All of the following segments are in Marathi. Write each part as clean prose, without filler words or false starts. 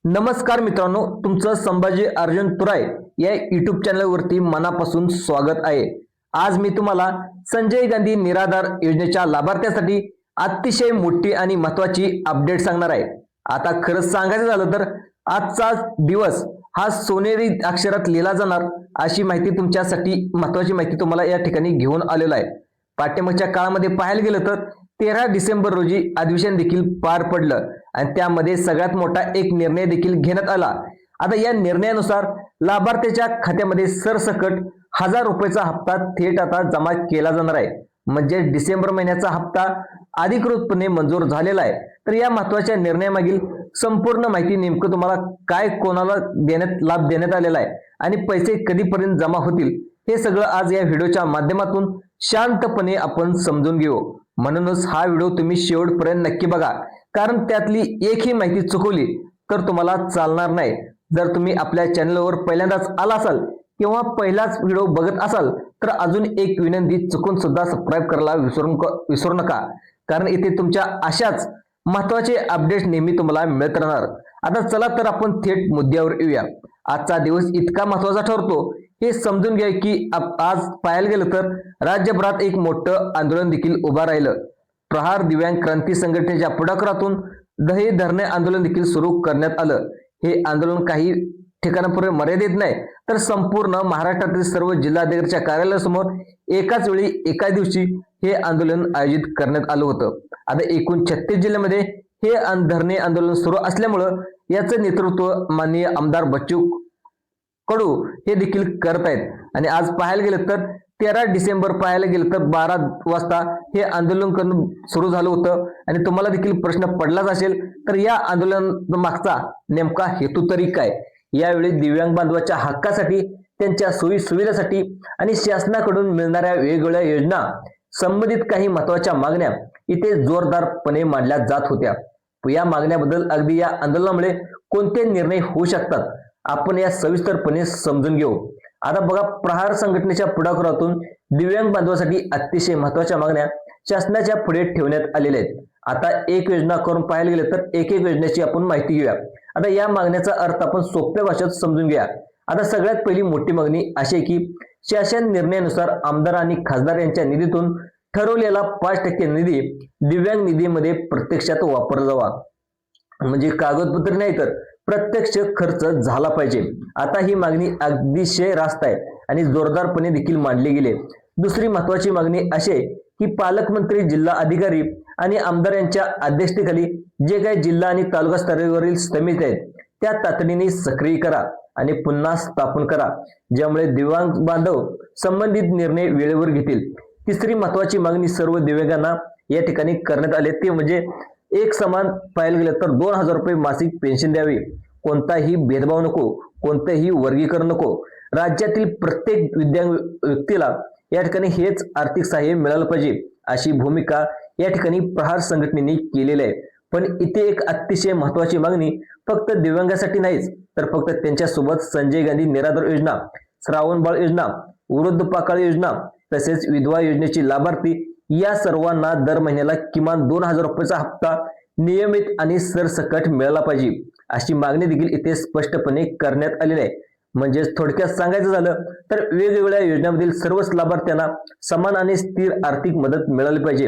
नमस्कार मित्रांनो, तुमचं संभाजी अर्जुन तुराय या युट्यूब चॅनलवरती मनापासून स्वागत आहे। आज मी तुम्हाला संजय गांधी निराधार योजनेच्या लाभार्थ्यांसाठी अतिशय मोठी आणि महत्त्वाची अपडेट सांगणार आहे। आता खरंच सांगायचं झालं तर आजचा दिवस हा सोनेरी अक्षरात लिहिला जाणार अशी माहिती तुमच्यासाठी महत्त्वाची माहिती तुम्हाला या ठिकाणी घेऊन आलेलो आहे। पाठ्यमागच्या काळामध्ये पाहायला गेलं तर 13 डिसेंबर रोजी अधिवेशन देखील पार पडलं आणि त्यामध्ये सगळ्यात मोठा एक निर्णय देखील घेण्यात आला। आता या निर्णयानुसार लाभार्थ्याच्या खात्यामध्ये सरसकट 1000 रुपयाचा हप्ता थेट आता जमा केला जाणार आहे। म्हणजे डिसेंबर महिन्याचा हप्ता अधिकृतपणे मंजूर झालेला आहे। तर या महत्त्वाच्या निर्णयामागील संपूर्ण माहिती नेमकं तुम्हाला काय कोणाला लाभ देण्यात आलेला आहे आणि पैसे कधीपर्यंत जमा होतील हे सगळं आज या व्हिडिओच्या माध्यमातून शांतपणे आपण समजून घेऊ। म्हणूनच हा व्हिडिओ तुम्ही शेवटपर्यंत नक्की बघा, कारण त्यातली एकही माहिती चुकवली तर तुम्हाला चालणार नाही। जर तुम्ही आपल्या चॅनलवर पहिल्यांदाच आला असाल किंवा पहिलाच व्हिडिओ बघत असाल तर अजून एक विनंती, चुकून सुद्धा सबस्क्राइब करायला विसरू नका, कारण इथे तुमच्या अशाच महत्त्वाचे अपडेट्स नेहमी तुम्हाला मिळत राहणार। आता चला तर आपण थेट मुद्द्यावर येऊया। आजचा दिवस इतका महत्त्वाचा ठरतो हे समजून घ्या की आज पाहायला गेलं तर राज्यभरात एक मोठं आंदोलन देखील उभा राहिलं। प्रहार दिव्यांग क्रांती संघटनेच्या पुढाकारातून दही धरणे आंदोलन देखील सुरू करण्यात आलं। हे आंदोलन काही ठिकाणांपर्यंत मर्यादित नाही तर संपूर्ण महाराष्ट्रातील सर्व जिल्हाधिकाऱ्यांच्या कार्यालयासमोर एकाच वेळी एका दिवशी हे आंदोलन आयोजित करण्यात आलं होतं। आता एकूण 36 जिल्ह्यामध्ये हे धरणे आंदोलन सुरू असल्यामुळं याचं नेतृत्व माननीय आमदार बच्चू कडू हे देखील करत आहेत। आणि आज पाहायला गेलं तर 13 डिसेंबर पाहायला गेलं तर 12 वाजता हे आंदोलन करणं सुरू झालं होतं। आणि तुम्हाला देखील प्रश्न पडलाच असेल तर या आंदोलन मागचा नेमका हेतू तरी काय। यावेळी दिव्यांग बांधवाच्या हक्कासाठी, त्यांच्या सोयी सुविधासाठी आणि शासनाकडून मिळणाऱ्या वेगवेगळ्या योजना संबंधित काही महत्त्वाच्या मागण्या इथे जोरदारपणे मांडल्या जात होत्या। या मागण्याबद्दल अगदी या आंदोलनामुळे कोणते निर्णय होऊ शकतात आपण या सविस्तरपणे समजून घेऊ। आता बघा, प्रहार संघटनेच्या पुढाकारातून दिव्यांग बांधवासाठी अतिशय महत्त्वाच्या मागण्या शासनाच्या पुढे ठेवण्यात आलेल्या आहेत। आता एक योजना करून पाहायला गेलं तर एक योजनेची आपण माहिती घेऊया। आता या मागण्याचा अर्थ आपण सोप्या भाषेत समजून घ्या। आता सगळ्यात पहिली मोठी मागणी अशी आहे की शासन निर्णयानुसार आमदार आणि खासदार यांच्या निधीतून ठरवलेला 5% निधी दिव्यांग निधीमध्ये प्रत्यक्षात वापरला जावा। म्हणजे कागदपत्र नाही तर प्रत्यक्ष खर्च झाला पाहिजे। आता ही मागणी अतिशय रास्त आहे आणि जोरदारपणे देखील मांडली गेली। दुसरी महत्त्वाची मागणी अशी आहे की पालकमंत्री, जिल्हा अधिकारी आणि आमदार यांच्या अध्यक्षतेखाली जे काही जिल्हा आणि तालुका स्तरावरील समिती आहेत त्या तातडीने सक्रिय करा आणि पुन्हा स्थापन करा, ज्यामुळे दिव्यांग बांधव संबंधित निर्णय वेळेवर घेतील। तिसरी महत्त्वाची मागणी सर्व दिव्यांगांना या ठिकाणी करण्यात आले ते म्हणजे एक समान पाहायला गेलं तर 2000 रुपये मासिक पेन्शन द्यावी। कोणताही भेदभाव नको, कोणतेही वर्गीकरण नको। राज्यातील प्रत्येक दिव्यांग व्यक्तीला या ठिकाणी हेच आर्थिक सहाय्य मिळालं पाहिजे अशी भूमिका या ठिकाणी प्रहार संघटनेने केलेली आहे। पण इथे एक अतिशय महत्त्वाची मागणी फक्त दिव्यांगासाठी नाहीच तर फक्त त्यांच्यासोबत संजय गांधी निराधार योजना, श्रावणबाळ योजना, वृद्धपाकाळ योजना तसेच विधवा योजनेची लाभार्थी या सर्वांना दर महिन्याला किमान 2000 रुपयाचा हप्ता नियमित आणि सरसकट मिळाला पाहिजे अशी मागणी देखील इथे स्पष्टपणे करण्यात आलेली आहे। म्हणजे थोडक्यात सांगायचं झालं तर वेगवेगळ्या योजनांमधील सर्वच लाभार्थ्यांना समान आणि स्थिर आर्थिक मदत मिळाली पाहिजे,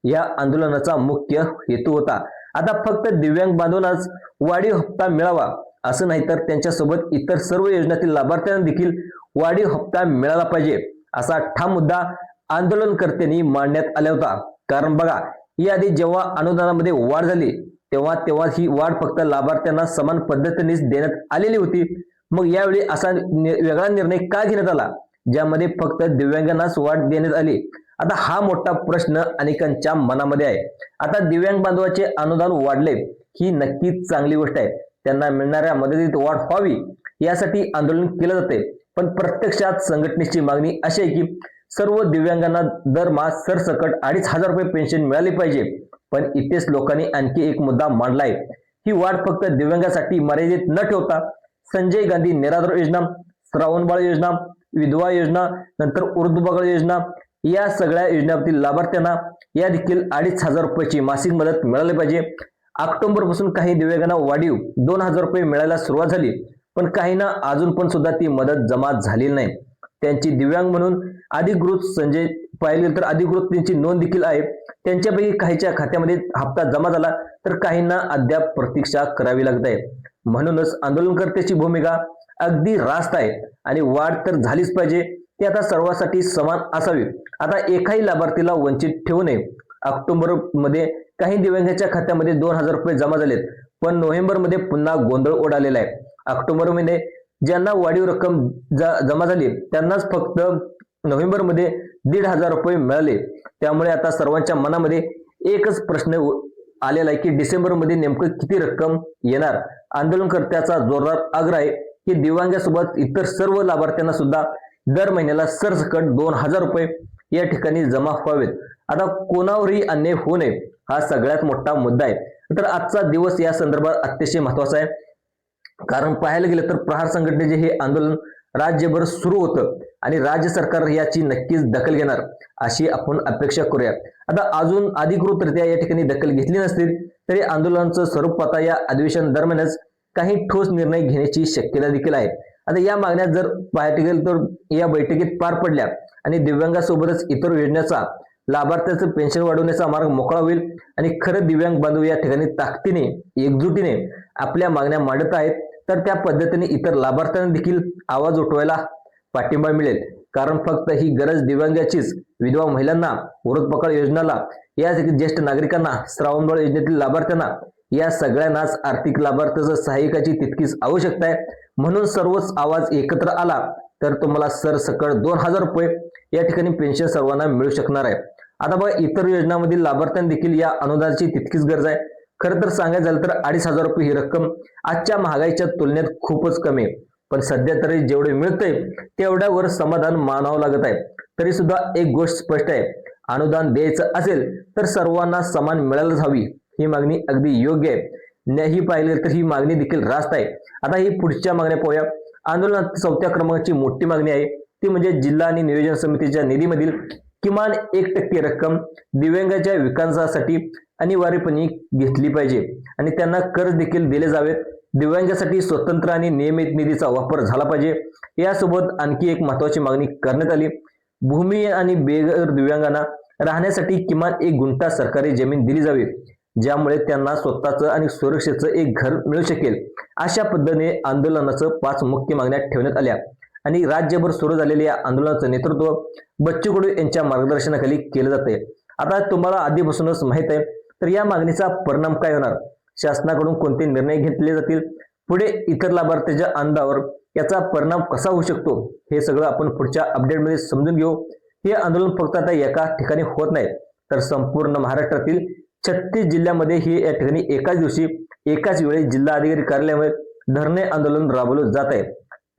या आंदोलनाचा मुख्य हेतू होता। आता फक्त दिव्यांग बांधवांनाच वाढीव हप्ता मिळावा असं नाही तर त्यांच्यासोबत इतर सर्व योजनातील लाभार्थ्यांना देखील वाढीव हप्ता मिळाला पाहिजे असा ठाम मुद्दा आंदोलनकर्त्यांनी मांडण्यात आला होता। कारण बघा, याआधी जेव्हा अनुदानामध्ये वाढ झाली तेव्हा ही वाढ फक्त लाभार्थ्यांना समान पद्धतीनेच देण्यात आलेली होती। मग यावेळी असा वेगळा निर्णय का घेण्यात आला ज्यामध्ये फक्त दिव्यांगांनाच वाढ देण्यात आली। आता हा मोठा प्रश्न अनेकांच्या मनामध्ये आहे। आता दिव्यांग बांधवाचे अनुदान वाढले ही नक्कीच चांगली गोष्ट आहे, त्यांना मिळणाऱ्या मदतीत वाढ व्हावी यासाठी आंदोलन केलं जाते। पण प्रत्यक्षात संघटनेची मागणी अशी आहे की सर्व दिव्यांगांना दरमहा सरसकट 2500 रुपये पेन्शन मिळाली पाहिजे। पण इथेच लोकांनी आणखी एक मुद्दा मांडलाय, ही वाढ फक्त दिव्यांगासाठी मर्यादित न ठेवता संजय गांधी निराधार योजना, श्रावणबाळ योजना, विधवा योजना, नंतर वृद्धपाकाळ योजना या सगळ्या योजनांतील लाभार्थ्यांना या देखील 2500 रुपयाची मासिक मदत मिळाली पाहिजे ऑक्टोबर पासून काही दिव्यांगांना वाढीव 2,000 रुपये मिळायला सुरुवात झाली, पण काहींना अजून पण सुद्धा ती मदत जमा झालेली नाही. त्यांची दिव्यांग म्हणून अधिकृत संजय पाहिले तर अधिकृत त्यांची नोंद देखील आहे. त्यांच्यापैकी काहीच्या खात्यामध्ये हप्ता जमा झाला तर काहींना अद्याप प्रतीक्षा करावी लागत आहे. म्हणूनच आंदोलनकर्त्याची भूमिका अगदी रास्त आहे आणि वाढ तर झालीच पाहिजे, ती आता सर्वांसाठी समान असावी. आता एकाही लाभार्थीला वंचित ठेवू नये. ऑक्टोबर मध्ये काही दिव्यांगाच्या खात्यामध्ये 2,000 रुपये जमा झालेत, पण नोव्हेंबर मध्ये पुन्हा गोंधळ उडालेला आहे. ऑक्टोबर मध्ये ज्यांना वाढीव रक्कम जमा झाली त्यांनाच फक्त नोव्हेंबर मध्ये 1,500 रुपये मिळाले. त्यामुळे आता सर्वांच्या मनामध्ये एकच प्रश्न आलेला आहे की डिसेंबर मध्ये नेमकं किती रक्कम येणार. आंदोलनकर्त्याचा जोरदार आग्रह आहे की दिव्यांगासोबत इतर सर्व लाभार्थ्यांना सुद्धा दर महिन्याला सरसकट 2,000 रुपये या ठिकाणी जमा व्हावेत. आता कोणावरही अन्याय होऊ नये हा सगळ्यात मोठा मुद्दा आहे. तर आजचा दिवस या संदर्भात अतिशय महत्वाचा आहे, कारण पाहायला गेलं तर प्रहार संघटनेचे हे आंदोलन राज्यभर सुरू होतं आणि राज्य सरकार याची नक्कीच दखल घेणार अशी आपण अपेक्षा करूया. आता अजून अधिकृतरित्या या ठिकाणी दखल घेतली नसतील तरी आंदोलनाचं स्वरूप पाहता या अधिवेशन दरम्यानच काही ठोस निर्णय घेण्याची शक्यता देखील आहे. आता या मागण्या जर पाहायला गेलं तर या बैठकीत पार पडल्या आणि दिव्यांगासोबतच इतर योजनेचा लाभार्थ्याचं पेन्शन वाढवण्याचा मार्ग मोकळा होईल आणि खरं दिव्यांग बांधव या ठिकाणी ताकदीने एकजुटीने आपल्या मागण्या मांडत आहेत, तर त्या पद्धतीने इतर लाभार्थ्यांना देखील आवाज उठवायला पाठिंबा मिळेल. कारण फक्त ही गरज दिव्यांगाचीच, विधवा महिलांना, वृद्धपकाळ योजनाला, या ज्येष्ठ नागरिकांना, श्रावणबाळ योजनेतील लाभार्थ्यांना, या सगळ्यांनाच आर्थिक लाभार्थ्याचं सहाय्यकाची तितकीच आवश्यकता आहे. म्हणून सर्वच आवाज एकत्र आला तर तुम्हाला सरसकट 2,000 रुपये या ठिकाणी पेन्शन सर्वांना मिळू शकणार आहे. आता बघा, इतर योजनांमधील लाभार्थ्यांना देखील या अनुदानाची तितकीच गरज आहे. खरं तर सांगायचं झालं तर 2,500 रुपये ही रक्कम आजच्या महागाईच्या तुलनेत खूपच कमी आहे, पण सध्या तरी जेवढे मिळतंय तेवढ्यावर समाधान मानावं लागत आहे. तरी सुद्धा एक गोष्ट स्पष्ट आहे, अनुदान द्यायचं असेल तर सर्वांना समान मिळायलाच हवी. ही मागणी अगदी योग्य आहे. नाही पाहिलं तर ही मागणी देखील रास्त आहे. आता ही पुढच्या मागण्या पाहूया. आंदोलनात 4थ्या क्रमांकाची मोठी मागणी आहे ती म्हणजे जिल्हा आणि नियोजन समितीच्या निधीमधील किमान 1% रक्कम दिव्यांगाच्या विकासासाठी अनिवार्यपणे घेतली पाहिजे आणि त्यांना कर्ज देखील दिले जावेत. दिव्यांगासाठी स्वतंत्र आणि नियमित निधीचा वापर झाला पाहिजे. यासोबत आणखी एक महत्वाची मागणी करण्यात आली, भूमी आणि बेघर दिव्यांगांना राहण्यासाठी किमान 1 गुंठा सरकारी जमीन दिली जावी, ज्यामुळे त्यांना स्वतःचं आणि सुरक्षेचं एक घर मिळू शकेल. अशा पद्धतीने आंदोलनाचं 5 मुख्य मागण्या ठेवण्यात आल्या आणि राज्यभर सुरू झालेल्या या आंदोलनाचं नेतृत्व बच्चू कडू यांच्या मार्गदर्शनाखाली केलं जाते. आता तुम्हाला आधीपासूनच माहित आहे, तर या मागणीचा परिणाम काय होणार, शासनाकडून कोणते निर्णय घेतले जातील, पुढे इतर लाभार्थ्यांच्या आनंदावर याचा परिणाम कसा होऊ शकतो, हे सगळं आपण पुढच्या अपडेटमध्ये समजून घेऊ. हे आंदोलन फक्त आता एका ठिकाणी होत नाही, तर संपूर्ण महाराष्ट्रातील 36 जिल्ह्यामध्ये हे या ठिकाणी एकाच दिवशी एकाच वेळी जिल्हाधिकारी कार्यालयामध्ये धरणे आंदोलन राबवलं जात आहे.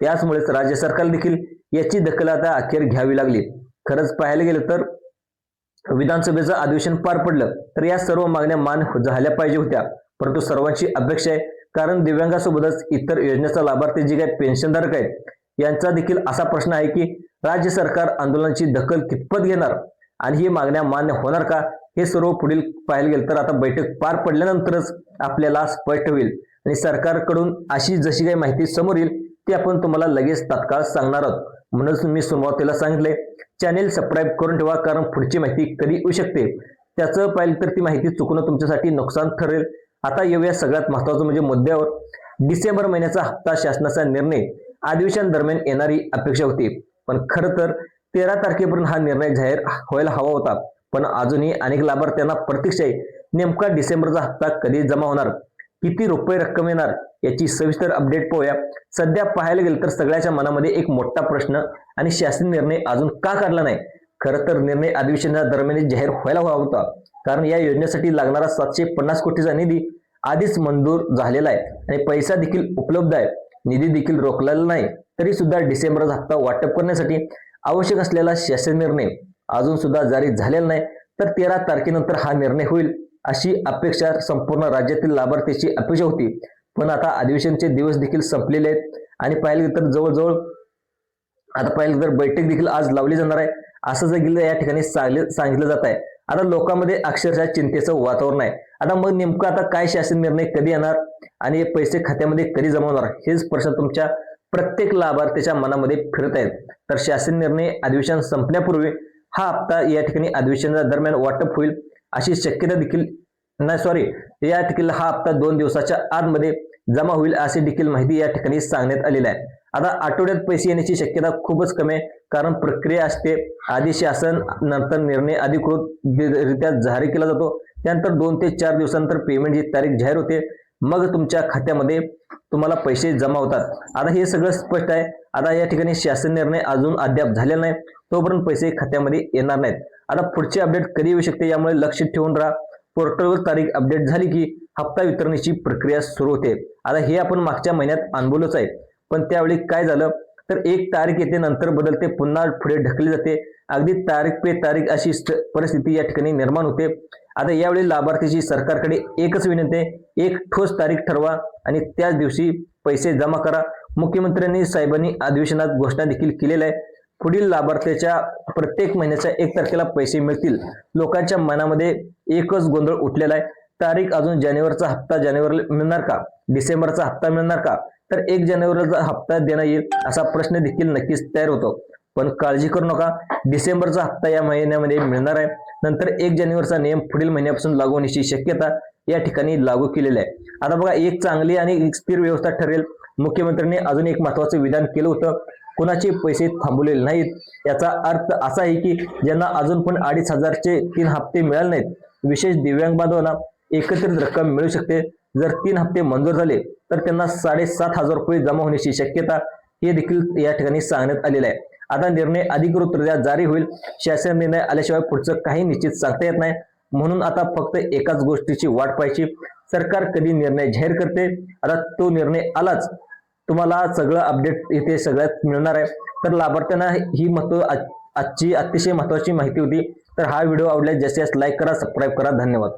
त्याचमुळेच राज्य सरकार देखील याची दखल आता अखेर घ्यावी लागली. खरंच पाहायला गेलं तर विधानसभेचं अधिवेशन पार पडलं तर या सर्व मागण्या मान झाल्या पाहिजे होत्या, परंतु सर्वांची अपेक्षा आहे, कारण दिव्यांगासोबतच इतर योजनेचा लाभार्थी जे काही पेन्शनधारक आहेत यांचा देखील असा प्रश्न आहे की राज्य सरकार आंदोलनाची दखल कितपत घेणार आणि ही मागण्या मान्य होणार का, हे सर्व पुढील पाहायला गेलं तर आता बैठक पार पडल्यानंतरच आपल्याला स्पष्ट होईल आणि सरकारकडून अशी जशी काही माहिती समोर येईल ती आपण तुम्हाला लगेच तात्काळ सांगणार आहोत. म्हणूनच मी सुरुवातीला सांगितले, चॅनेल सबस्क्राईब करून ठेवा, कारण पुढची माहिती कधी येऊ शकते. त्याचं पाहिलं तर ती माहिती चुकणं तुमच्यासाठी नुकसान ठरेल. आता येऊया सगळ्यात महत्त्वाचं म्हणजे मुद्द्यावर. डिसेंबर महिन्याचा हप्ता शासनाचा निर्णय अधिवेशन दरम्यान येणारी अपेक्षा होती, पण खरं तर 13 तारखेपर्यंत हा निर्णय जाहीर व्हायला हवा होता. पण अजूनही अनेक लाभार्थ्यांना प्रतीक्षा आहे, नेमका डिसेंबरचा हप्ता कधी जमा होणार, किती रुपये रक्कम येणार, याची सविस्तर अपडेट पाहूया. सध्या पाहायला गेलं तर सगळ्याच्या मनामध्ये एक मोठा प्रश्न आणि शासन निर्णय अजून का काढला नाही. खरं तर निर्णय अधिवेशना दरम्यान जाहीर व्हायला हवा होता, कारण या योजनेसाठी लागणारा 750 कोटीचा निधी आधीच मंजूर झालेला आहे आणि पैसा देखील उपलब्ध आहे. निधी देखील रोखलेला नाही, तरी सुद्धा डिसेंबरचा हप्ता वाटप करण्यासाठी आवश्यक असलेला शासन निर्णय अजून सुद्धा जारी झालेला नाही. तर 13 तारखेनंतर हा निर्णय होईल अशी अपेक्षा संपूर्ण राज्यातील लाभार्थ्यांची अपेक्षा होती. पण आता अधिवेशनचे दिवस देखील संपलेले आहेत आणि पाहिलं तर जवळजवळ आता पाहिलं तर बैठक देखील आज लावली जाणार आहे, असं देखील या ठिकाणी सांगितलं जात आहे. आता लोकांमध्ये अक्षरशः चिंतेचं वातावरण आहे. आता मग नेमकं आता काय शासन निर्णय कधी येणार आणि हे पैसे खात्यामध्ये कधी जमा होणार हेच प्रश्न तुमच्या प्रत्येक लाभार्थीच्या मनामध्ये फिरत आहेत. तर शासन निर्णय अधिवेशन संपण्यापूर्वी हा हप्ता या ठिकाणी अधिवेशना दरम्यान वाटप होईल अशी शक्यता देखील या ठिकाणी हा हप्ता 2 दिवसाच्या आतमध्ये जमा होईल अशी देखील माहिती या ठिकाणी सांगण्यात आलेली आहे. आता आठवड्यात पैसे येण्याची शक्यता खूपच कमी आहे, कारण प्रक्रिया असते. आधी शासन, नंतर निर्णय अधिकृतरित्या जारी केला जातो, त्यानंतर 2 ते 4 दिवसानंतर पेमेंटची तारीख जाहीर होते, मग तुमच्या खात्यामध्ये तुम्हाला पैसे जमा होतात. आता हे सगळं स्पष्ट आहे. आता या ठिकाणी शासन निर्णय अजून अद्याप झालेला नाही, तोपर्यंत पैसे खात्यामध्ये येणार नाहीत. आता पुढची अपडेट कधी येऊ शकते यामुळे लक्ष ठेवून राहा. पोर्टलवर तारीख अपडेट झाली की हप्ता वितरणाची प्रक्रिया सुरू होते. आता हे आपण मागच्या महिन्यात अनुभवलंच आहे, पण त्यावेळी काय झालं तर 1 तारीख येते, नंतर बदलते, पुन्हा पुढे ढकलली जाते, अगदी तारीख पे तारीख अशी परिस्थिती या ठिकाणी निर्माण होते. आता यावेळी लाभार्थीची सरकारकडे एकच विनंती आहे, एक ठोस तारीख ठरवा आणि त्याच दिवशी पैसे जमा करा. मुख्यमंत्र्यांनी साहेबांनी अधिवेशनात घोषणा देखील केलेल्या आहे, पुढील लाभार्थ्याच्या प्रत्येक महिन्याच्या 1 तारखेला पैसे मिळतील. लोकांच्या मनामध्ये एकच गोंधळ उठलेला आहे, तारीख अजून जानेवारीचा हप्ता जानेवारीला मिळणार का, डिसेंबरचा हप्ता मिळणार का, तर 1 जानेवारीचा हप्ता देण्यात येईल असा प्रश्न देखील नक्कीच तयार होतो. पण काळजी करू नका, डिसेंबरचा हप्ता या महिन्यामध्ये मिळणार आहे. नंतर 1 जानेवारीचा नियम पुढील महिन्यापासून लागू होण्याची शक्यता या ठिकाणी लागू केलेली आहे. आता बघा, एक चांगली आणि एक स्थिर व्यवस्था ठरेल. मुख्यमंत्र्यांनी अजून एक महत्वाचं विधान केलं होतं, कुणाचे पैसे थांबवलेले नाहीत. याचा अर्थ असा आहे की ज्यांना अजून पण 2,500चे 3 हप्ते मिळाले नाहीत, विशेष दिव्यांग बांधवांना एकत्रित रक्कम मिळू शकते. जर 3 हप्ते मंजूर झाले तर त्यांना 7,500 रुपये जमा होण्याची शक्यता हे देखील या ठिकाणी सांगण्यात आलेलं आहे. आता निर्णय अधिकृतरित्या जारी होईल. शासन निर्णय आल्याशिवाय पुढचं काही निश्चित सांगता येत नाही, म्हणून आता फक्त एकाच गोष्टीची वाट पाहायची, सरकार कधी निर्णय जाहीर करते. आता तो निर्णय आलाच तुम्हाला सगळं अपडेट इथे सगळ्यात मिळणार आहे. तर लाभार्थ्यांना ही आजची अतिशय महत्वाची माहिती होती. तर हा व्हिडिओ आवडल्यास जास्तीत जास्त लाईक करा, सबस्क्राईब करा. धन्यवाद.